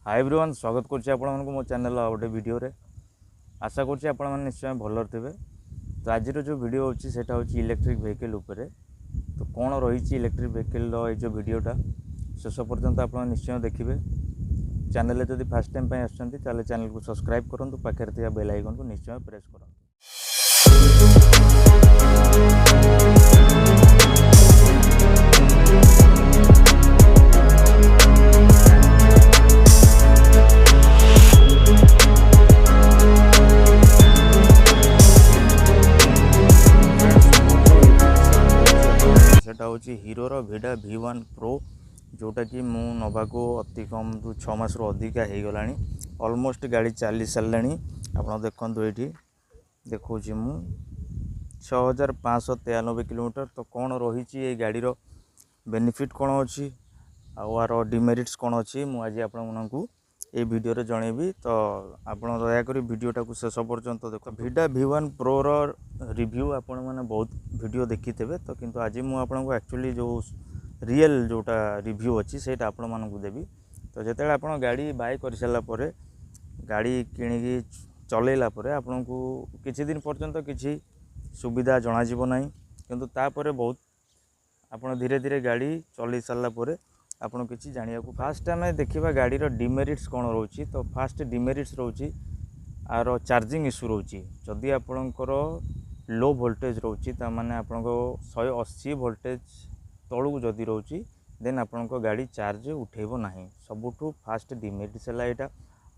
Hi everyone स्वागत करछि आपन मो चैनल गोटे वीडियो रे आशा करछि आपन मन निश्चय भल थे। तो आज जो वीडियो होछि सेटा होछि इलेक्ट्रिक व्हीकल उपरे। तो कौन रही इलेक्ट्रिक व्हीकल जो वीडियोटा शेष पर्यंत आप निश्चय देखिए। चैनल जदि फास्ट टाइम आसछन्ती ताले चैनल को सब्सक्राइब करंतु, पाखरे थिया बेल आइकन को निश्चय प्रेस करंतु। हीरो रो भिडा V1 प्रो जोटा कि मु नवा को अति कम 6 मास रो अधिका हो गलानी। ऑलमोस्ट गाड़ी चली सारानी। आप देखो ये देखो मु 6593 किलोमीटर। तो कौन रही ये गाड़ी रो बेनिफिट कौन अच्छी आर डिमेरिट्स कौन अच्छी मु आज आपको ये वीडियो रे जनइबी। तो आपण दयाकोरी वीडियोटा को शेष पर्यंत देखो। भिडा V1 प्रो रो रिव्यू आपण मैंने बहुत वीडियो देखी थे। तो किंतु आज मु आपको एक्चुअली जो रियल जोटा रिव्यू अच्छी से आपण मानक देवी। तो जिते आप गाड़ी बाय कर सारा गाड़ी किणिकी चलैला आपन को किछि दिन पर्यंत किछि सुविधा जनाजिब ना, किंतु तापर बहुत आपन धीरे धीरे गाड़ी चलै सारा आपन किछि जानिया को। फास्ट आम देखा गाड़ी डिमेरिट्स कौन रोची। तो फास्ट डिमेरिट्स रोची आर चार्जिंग इश्यू रोची। जदि आपणकर लो वोल्टेज रोची तामाने आपनको 180 वोल्टेज तलू जदि रोची देन आपन गाड़ी चार्ज उठेबो नाही। सबुठू फास्ट डिमेरिट्स है यहाँ।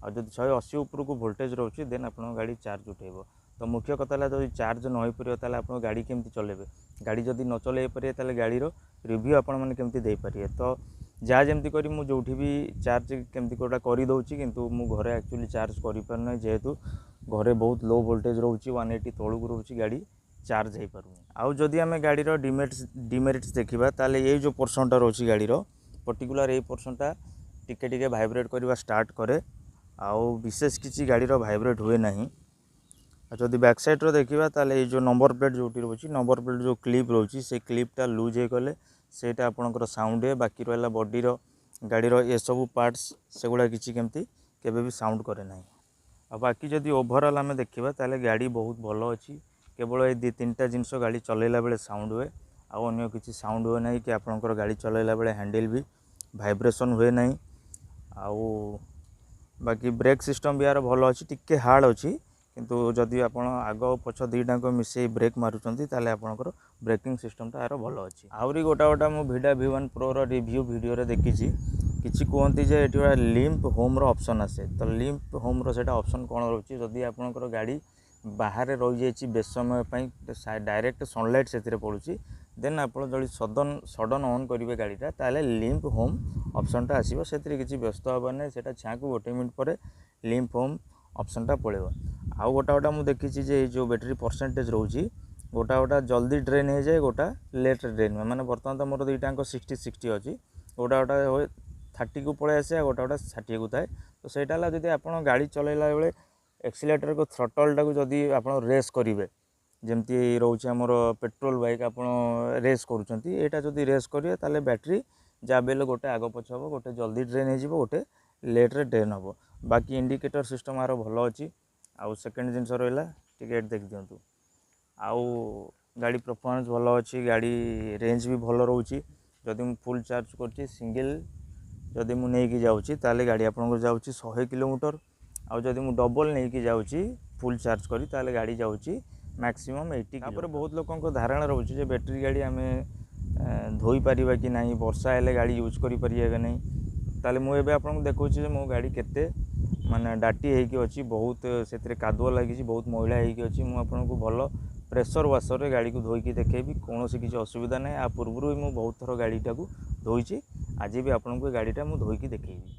और जब 180 ऊपर को वोल्टेज रोची देन आपन गाड़ी चार्ज उठेबो। तो मुख्य कथा है जब चार्ज न हो पारे ताले आपन गाड़ी केमती चलेबे। गाड़ी जदि न चलै पारे ताले गाड़ी रो रिव्यू आपन माने केमती दे पारिए। तो जहाँ जमती करी मु जोठी भी चार्ज केमती कोटा करी दउची, किंतु मु घरे एक्चुअली चार्ज करि पार नै जेहेतु घरे बहुत लो वोल्टेज रोची 180 तळु रोची गाड़ी चार्ज हो पार। आउ जदि आम गाड़ी डिमेरिट्स देखा ताले ये जो पोर्सनटा रोची गाड़ी पर्टिकुलर ये पोर्सनटा टिके टिके भाइब्रेट करवा स्टार्ट करे। आउ विशेष किसी गाड़ी भाइब्रेट हुए ना। जदि बैक साइड रो देखा ताले ये जो नंबर प्लेट जो रोची नंबर प्लेट जो क्लिप रोची से क्लिपटा लूज हो गले सेटा आपणकर साउंड है। बाकी रहा बॉडी गाड़ी ये सब पार्ट्स सेगुड़ा किसी केमती केबे भी साउंड करे ना। आ बाकी जदि ओवरऑल आम देखा ताले गाड़ी बहुत भल अच्छी। केवल ये 2-3टा जिनस गाड़ी चलैला बेले साउंड हुए आउ किसी साउंड हुए ना कि आपणकर गाड़ी चलैला बेले हैंडल भी वाइब्रेशन हुए ना। आउ बाकी ब्रेक सिस्टम भी यार भल अच्छी, टिके हार्ड अच्छी, किंतु जदि आप आग पछ दुईटा मिसे ब्रेक मारुंट ताले आपणकर ब्रेकिंग सिस्टमटा यार भल अच्छी। आहरी गोटा मु भिडा V1 प्रो रो रिव्यू वीडियो रे देखी किसी कहती जे ये लिम्प होम रो ऑप्शन आसे। तो लिम्प होम रो सेटा ऑप्शन कौन रोची जदि आपणकर गाड़ी बाहर रही जाइए बेस समय डायरेक्ट सनलाइट से पड़ुची देन आप जो सडन ऑन करेंगे गाड़ीटा ताले लिम्प होम ऑप्शनटा आसो। से किसी व्यस्त हबार ना, से छाँ को 1 मिनट पर लिम्प होम ऑप्शनटा पड़ेगा। आउ गोटा मुझे देखी जो बैटेरी परसेंटेज रोची गोटा जल्दी ड्रेन हो जाए, गोटा लेट ड्रेन हुए। मैंने बर्तमान तो मोर दुईटा 60-60 अच्छी। गोटा 30 को पलि आसे, गोटा 60 को थाए। तो सहीटा जब आप गाड़ी चलैला बेले एक्सीलेटर को थ्रटलटा को जदि आप रेस करेंगे जमती रोचे आमर पेट्रोल बाइक आप रेस करुँच यहाँ जदि रेस करेंगे ताले बैटेरी जहाँ बेले गोटे आग पछ हम, गोटे जल्दी ड्रेन हो गोटे लेट्रे ड्रेन हम। बाकी इंडिकेटर सिस्टम यार भल अच्छी। आउ सेकेंड जिनस रहा टिकेट देख दिंतु। आउ गाड़ी परफॉर्मेंस भल अच्छी, गाड़ी रेंज भी भल रोची। जदि मु फुल चार्ज कर सिंगल जदि मु नहीं जाऊँगी ताले गाड़ी आपको जाऊँगी 100 किलोमीटर। आउ जदि मु डबल नहीं कि जाऊँगी फुल चार्ज करी ताले गाड़ी जाऊँगी मैक्सिमम 80 किलोमीटर। बहुत लोगों धारणा रोचे जे बैटेरी गाड़ी आम धोई पारिबा कि नहीं, वर्षा हेले गाड़ी यूज करि परिबा कि नहीं। ताले मु एबे आपको देखौछि जे मो गाड़ी केते माने डाटी होइकी अच्छी, बहुत से कादुआ लगी, बहुत मैला होइकी अच्छी। मु आपको भल प्रेशर वाशर रे गाड़ी को धोईकी देखेबी, कौन किसी असुविधा ना। आ पूर्व भी बहुत थर गाड़ीटा को धोईची, आज भी आपको गाड़ीटा मु धोईकी देखेबी।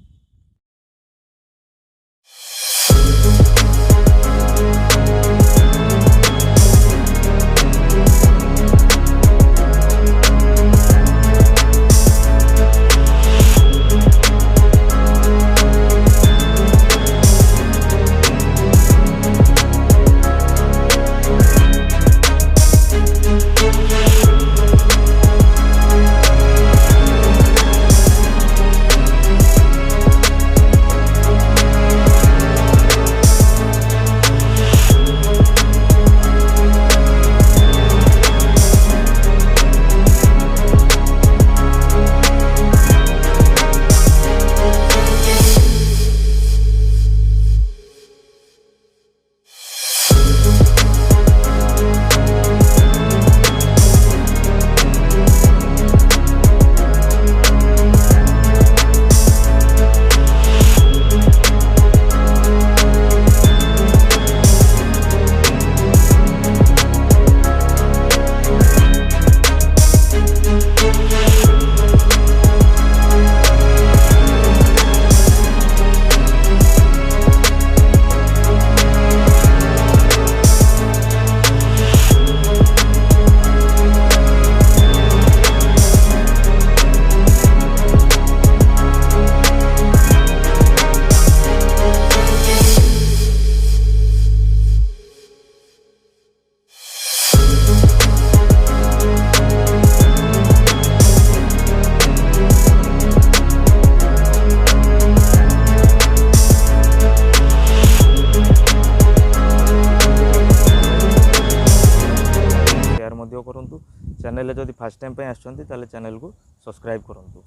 କରନ୍ତୁ। ଚ୍ୟାନେଲରେ ଯଦି ଫାର୍ଷ୍ଟ ଟାइମ୍ ପାଇଁ ଆସିଛନ୍ତି ତାହେଲେ ଚ୍ୟାନେलକୁ ସବସ୍କ୍ରାଇब କରନ୍ତୁ।